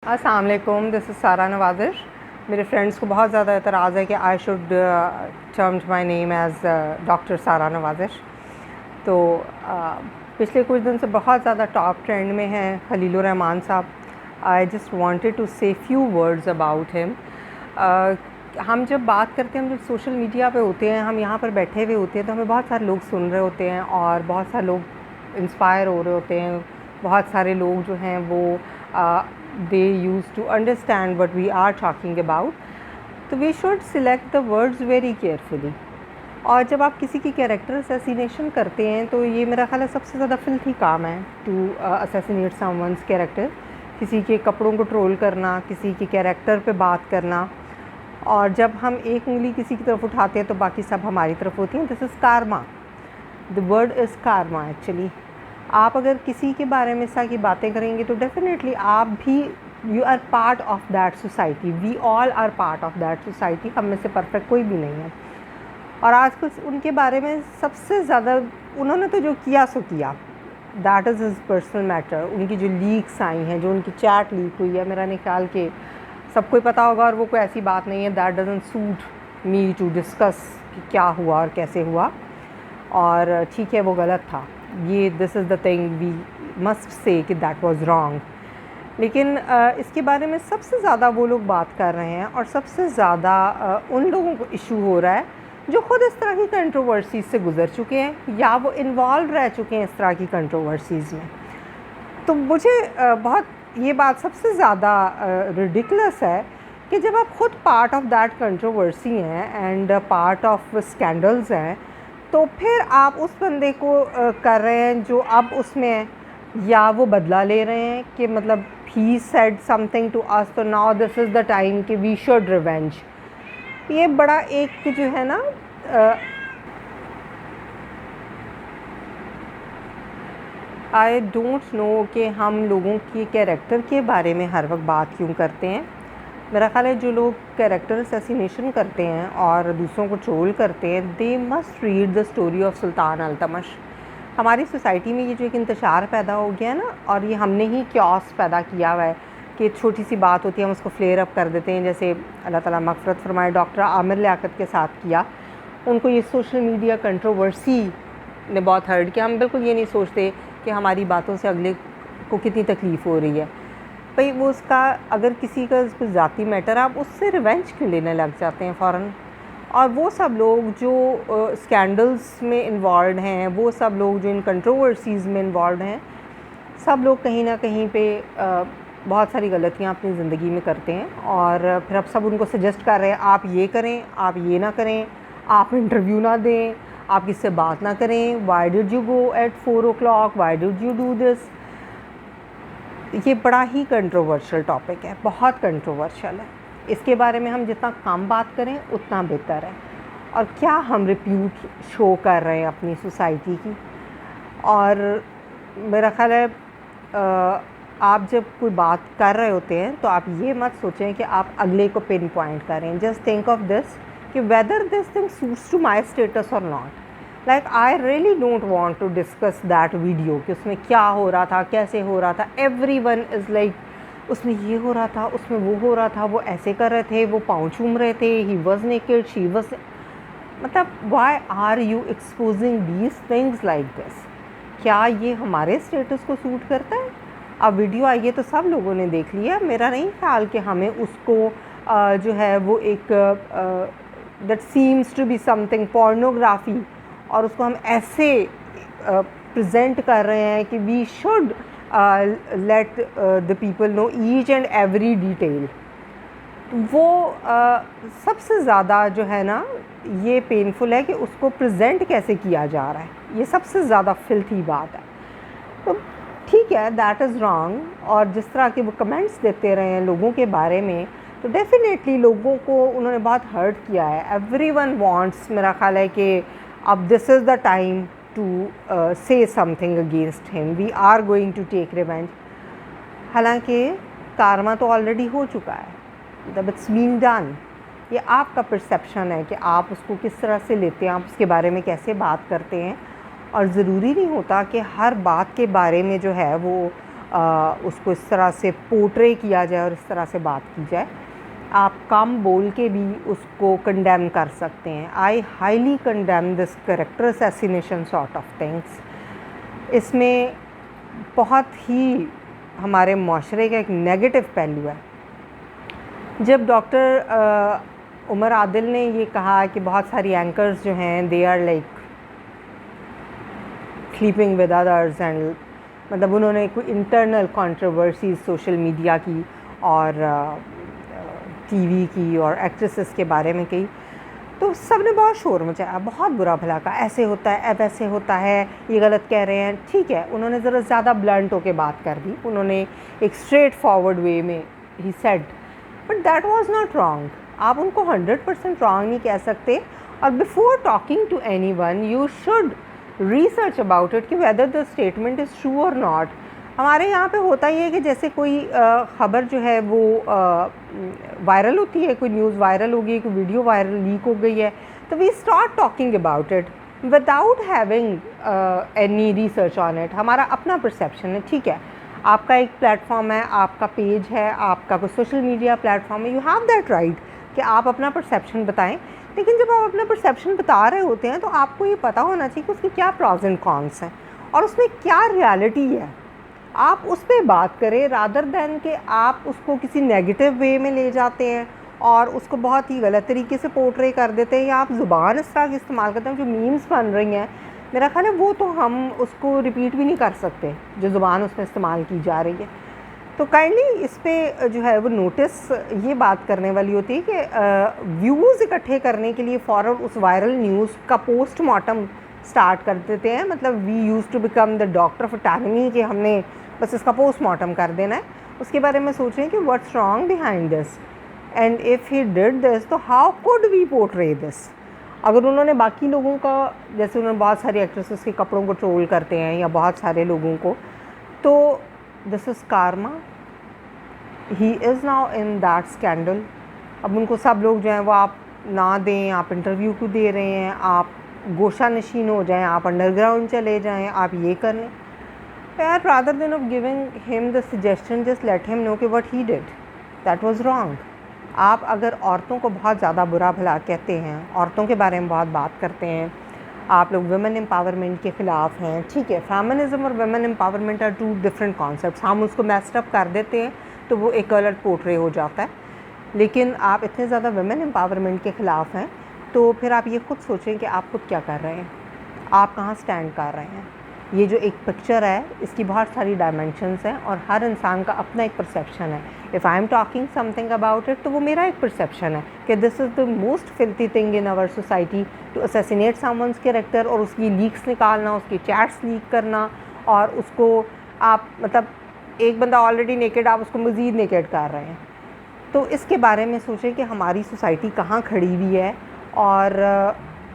अस्सलाम वालेकुम, this is सारा नवाज़िश। मेरे फ्रेंड्स को बहुत ज़्यादा एतराज़ है कि I should term my name as doctor सारा नवाज़िश। तो पिछले कुछ दिन से बहुत ज़्यादा टॉप ट्रेंड में हैं खलीलुर रहमान साहब। आई जस्ट वांटेड टू से फ्यू वर्ड्स अबाउट हिम। हम जब बात करते हैं, हम जब सोशल मीडिया पे होते हैं, हम यहाँ पर बैठे हुए होते हैं, तो हमें बहुत सारे लोग सुन रहे होते हैं और बहुत सारे लोग इंस्पायर हो रहे होते हैं। बहुत सारे लोग जो हैं वो they used to understand what we are talking about, तो we should select the words very carefully। और जब आप किसी की कैरेक्टर असैसिनेशन करते हैं तो ये मेरा ख्याल है सबसे ज़्यादा फिल्थी काम है, टू असैसिनेट समवन्स कैरेक्टर। किसी के कपड़ों को ट्रोल करना, किसी के कैरेक्टर पे बात करना, और जब हम एक उंगली किसी की तरफ उठाते हैं तो बाकी सब हमारी तरफ होती हैं। This is Karma, the word is Karma actually. आप अगर किसी के बारे में इस तरह की बातें करेंगे तो डेफिनेटली आप भी, you are part of that society. We all are part of that society. हम में से परफेक्ट कोई भी नहीं है। और आजकल उनके बारे में सबसे ज़्यादा उन्होंने तो जो किया सो किया, that is his personal matter. उनकी जो लीक्स आई हैं, जो उनकी चैट लीक हुई है, मेरा नहीं ख्याल कि सबको ही पता होगा, और वो कोई ऐसी बात नहीं है। That doesn't suit me to discuss कि क्या हुआ और कैसे हुआ। और ठीक है, वो गलत था, ये this is the thing we must say कि दैट वाज रॉन्ग। लेकिन इसके बारे में सबसे ज़्यादा वो लोग बात कर रहे हैं और सबसे ज़्यादा उन लोगों को इशू हो रहा है जो ख़ुद इस तरह की कंट्रोवर्सीज़ से गुज़र चुके हैं या वो इन्वॉल्व रह चुके हैं इस तरह की कंट्रोवर्सीज़ में। तो मुझे बहुत ये बात सबसे ज़्यादा रिडिकुलस है कि जब आप ख़ुद पार्ट ऑफ दैट कंट्रोवर्सी हैं एंड पार्ट ऑफ स्कैंडल्स हैं, तो फिर आप उस बंदे को कर रहे हैं जो अब उसमें है, या वो बदला ले रहे हैं कि मतलब he said something to us, तो now this is the time कि वी शुड रिवेंज। ये बड़ा एक जो है ना, आई डोंट नो कि हम लोगों की कैरेक्टर के बारे में हर वक्त बात क्यों करते हैं। मेरा ख़्याल है जो लोग कैरेक्टर असैसिनेशन करते हैं और दूसरों को ट्रोल करते हैं, they must read the story of Sultan Altamash. हमारी सोसाइटी में ये जो एक इंतशार पैदा हो गया है ना, और ये हमने ही क्योस पैदा किया हुआ है कि छोटी सी बात होती है हम उसको फ्लेयर अप कर देते हैं। जैसे अल्लाह ताला मग़फ़िरत फरमाए डॉक्टर आमिर लियाकत के साथ किया, उनको ये सोशल मीडिया कंट्रोवर्सी ने बहुत हर्ट किया। हम बिल्कुल ये नहीं सोचते कि हमारी बातों से अगले को कितनी तकलीफ़ हो रही है। भाई वो उसका, अगर किसी का उस पर ज़ाती मैटर, आप उससे रिवेंज क्यों लेने लग जाते हैं फ़ौरन। और वो सब लोग जो स्कैंडल्स में इन्वॉल्व हैं, वो सब लोग जो इन कंट्रोवर्सीज़ में इन्वॉल्व हैं, सब लोग कहीं ना कहीं पे बहुत सारी गलतियाँ अपनी ज़िंदगी में करते हैं। और फिर अब सब उनको सजेस्ट कर रहे हैं आप ये करें, आप ये ना करें, आप इंटरव्यू ना दें, आप किससे बात ना करें, why did you go at 4 o'clock, why did you do this. ये बड़ा ही कंट्रोवर्शियल टॉपिक है, बहुत कंट्रोवर्शियल है। इसके बारे में हम जितना कम बात करें उतना बेहतर है। और क्या हम रिप्यूट शो कर रहे हैं अपनी सोसाइटी की। और मेरा ख़्याल है आप जब कोई बात कर रहे होते हैं तो आप ये मत सोचें कि आप अगले को पिन पॉइंट करें। जस्ट थिंक ऑफ दिस कि whether this thing suits to my status और not. Like I really don't want to discuss that video कि उसमें क्या हो रहा था, कैसे हो रहा था। एवरीवन इज़ लाइक उसमें ये हो रहा था, उसमें वो हो रहा था, वो ऐसे कर रहे थे, वो पाँव चूम रहे थे, he was naked, she was, मतलब why are you exposing these things like this. क्या ये हमारे स्टेटस को सूट करता है? अब वीडियो आई है तो सब लोगों ने देख लिया। मेरा नहीं ख्याल कि हमें उसको जो है वो एक that seems to be something pornography, और उसको हम ऐसे प्रेजेंट कर रहे हैं कि we should let the people know each and every detail. वो सबसे ज़्यादा जो है ना, ये पेनफुल है कि उसको प्रेजेंट कैसे किया जा रहा है। ये सबसे ज़्यादा फिल्थी बात है। तो ठीक है, दैट इज़ रॉन्ग। और जिस तरह के वो कमेंट्स देते रहे हैं लोगों के बारे में, तो डेफिनेटली लोगों को उन्होंने बहुत हर्ट किया है। एवरीवन वांट्स, मेरा ख्याल है कि अब this is the time to say something against him, we are going to take revenge. हालांकि कारमा तो ऑलरेडी हो चुका है, मतलब इट्स बीइंग डन। ये आपका परसेप्शन है कि आप उसको किस तरह से लेते हैं, आप उसके बारे में कैसे बात करते हैं। और ज़रूरी नहीं होता कि हर बात के बारे में जो है वो उसको इस तरह से पोर्ट्रे किया जाए और इस तरह से बात की जाए। आप कम बोल के भी उसको कंडेम कर सकते हैं। I highly condemn this character assassination sort of things. इसमें बहुत ही हमारे माशरे का एक नेगेटिव पहलू है। जब डॉक्टर उमर आदिल ने ये कहा कि बहुत सारी एंकर्स जो हैं they are like sleeping with others and मतलब उन्होंने कोई इंटरनल कंट्रोवर्सी सोशल मीडिया की और टीवी की और एक्ट्रेसेस के बारे में कही, तो सब ने बहुत शोर मचाया, बहुत बुरा भला कहा, ऐसे होता है वैसे होता है, ये गलत कह रहे हैं। ठीक है, उन्होंने ज़रा ज़्यादा ब्लंट होकर बात कर दी, उन्होंने एक स्ट्रेट फॉरवर्ड वे में he said, but that was not wrong. आप उनको 100% रॉन्ग नहीं कह सकते। और before talking to anyone you should research about it कि whether the statement is true और नॉट। हमारे यहाँ पे होता ही है कि जैसे कोई ख़बर जो है वो वायरल होती है, कोई न्यूज़ वायरल हो गई, कोई वीडियो वायरल लीक हो गई है, तो we start talking about it without having any research on it. हमारा अपना परसेप्शन है, ठीक है, आपका एक प्लेटफॉर्म है, आपका पेज है, आपका कोई सोशल मीडिया प्लेटफॉर्म है, यू हैव दैट राइट कि आप अपना परसेप्शन बताएं। लेकिन जब आप अपना परसेप्शन बता रहे होते हैं तो आपको ये पता होना चाहिए कि उसके क्या प्रॉज एंड कॉन्स हैं और उसमें क्या रियलिटी है। आप उस पर बात करें रादर दैन कि आप उसको किसी नेगेटिव वे में ले जाते हैं और उसको बहुत ही गलत तरीके से पोर्ट्रे कर देते हैं, या आप ज़ुबान इस तरह की इस्तेमाल करते हैं। जो मीम्स बन रही हैं, मेरा ख्याल है वो तो हम उसको रिपीट भी नहीं कर सकते, जो ज़ुबान उसमें इस्तेमाल की जा रही है। तो काइंडली इस पर जो है वो नोटिस ये बात करने वाली होती है कि व्यूज़ इकट्ठे करने के लिए फ़ौरन उस वायरल न्यूज़ का पोस्टमार्टम स्टार्ट कर देते हैं। मतलब we use to become the doctor of anatomy कि हमने बस इसका पोस्टमार्टम कर देना है, उसके बारे में सोच रहे हैं कि what's wrong behind this and if he did this तो how could we portray this. अगर उन्होंने बाकी लोगों का, जैसे उन्होंने बहुत सारी एक्ट्रेसेस के कपड़ों को ट्रोल करते हैं या बहुत सारे लोगों को, तो this is Karma, he is now in that scandal. अब उनको सब लोग जो हैं वो आप ना दें, आप इंटरव्यू क्यों दे रहे हैं, आप गोशा नशीन हो जाएं, आप अंडरग्राउंड चले जाएं, आप ये कर लें। यार rather than of giving him the suggestion just let him know कि what he did that was wrong। आप अगर औरतों को बहुत ज़्यादा बुरा भला कहते हैं, औरतों के बारे में बहुत बात करते हैं, आप लोग वुमेन एम्पावरमेंट के ख़िलाफ़ हैं, ठीक है, फेमिनिज़म और women empowerment are two different concepts. हम उसको मैस्ड अप कर देते हैं तो वो एक गलत पोर्ट्रे हो जाता है। लेकिन आप इतने ज़्यादा वुमेन एम्पावरमेंट के ख़िलाफ़ हैं तो फिर आप ये खुद सोचें कि आप खुद क्या कर रहे हैं, आप कहाँ स्टैंड कर रहे हैं। ये जो एक पिक्चर है इसकी बहुत सारी डायमेंशंस हैं और हर इंसान का अपना एक परसेप्शन है। If I am talking something about it तो वो मेरा एक परसेप्शन है कि this is the most filthy thing in our society to assassinate someone's character और उसकी लीक्स निकालना, उसकी चैट्स लीक करना, और उसको आप मतलब एक बंदा ऑलरेडी नेकेड, आप उसको मज़ीद नेकेड कर रहे हैं। तो इसके बारे में सोचें कि हमारी सोसाइटी कहाँ खड़ी हुई है और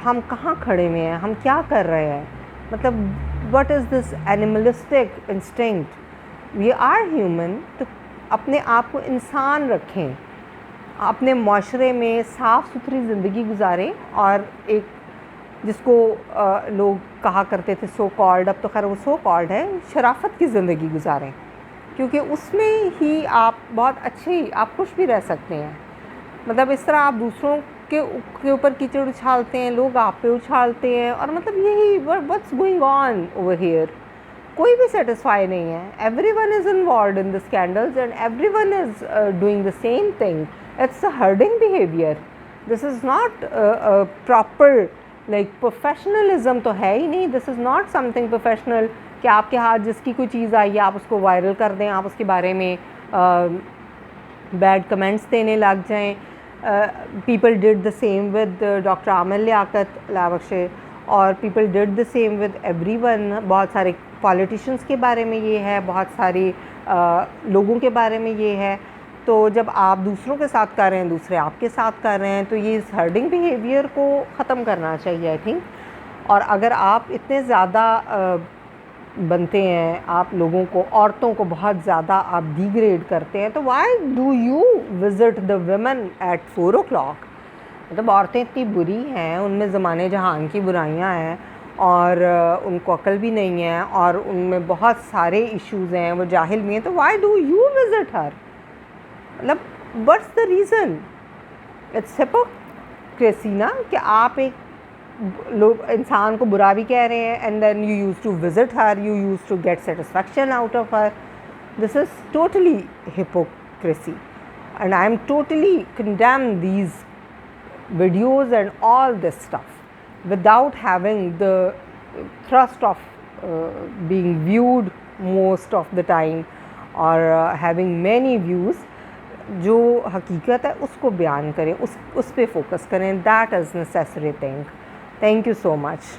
हम कहाँ खड़े हुए हैं, हम क्या कर रहे हैं। मतलब what is this animalistic instinct? we are human। तो अपने आप को इंसान रखें, अपने माशरे में साफ़ सुथरी ज़िंदगी गुजारें और एक जिसको लोग कहा करते थे सो कॉल्ड, अब तो खैर वो सो कॉल्ड है, शराफत की ज़िंदगी गुजारें, क्योंकि उसमें ही आप बहुत अच्छे, आप खुश भी रह सकते हैं। मतलब इस तरह आप दूसरों के ऊपर कीचड़ उछालते हैं, लोग आप पे उछालते हैं, और मतलब यही what's going on over here. कोई भी सेटिस्फाई नहीं है, everyone is involved in the scandals and everyone is doing the same thing. It's a herding behaviour, this is not proper like professionalism तो है ही नहीं। This is not something professional कि आपके हाथ जिसकी कोई चीज़ आई है आप उसको वायरल कर दें, आप उसके बारे में बैड कमेंट्स देने लग जाएं। People did the same with doctor Aamir Liaquat लाबख्शे, और people did the same with everyone. बहुत सारे पॉलिटिशियंस के बारे में ये है, बहुत सारे लोगों के बारे में ये है। तो जब आप दूसरों के साथ कर रहे हैं, दूसरे आपके साथ कर रहे हैं, तो ये इस हर्डिंग बिहेवियर को ख़त्म करना चाहिए आई थिंक। और अगर आप इतने ज़्यादा बनते हैं, आप लोगों को, औरतों को बहुत ज़्यादा आप डिग्रेड करते हैं, तो why do you visit the women at 4 o'clock? मतलब औरतें इतनी बुरी हैं, उनमें ज़माने जहान की बुराइयां हैं, और उनको अकल भी नहीं है और उनमें बहुत सारे इश्यूज़ हैं, वो जाहिल भी हैं, तो वाई डू यू विज़िट हर? मतलब what's the reason? It's hypocrisy ना कि आप एक लोग इंसान को बुरा भी कह रहे हैं and then you use to visit her, you use to get satisfaction out of her. This is totally hypocrisy, and I am totally condemn these videos and all this stuff without having the thrust of being viewed most of the time or having many views. जो हकीकत है उसको बयान करें, उस पे focus करें. That is necessary thing. Thank you so much.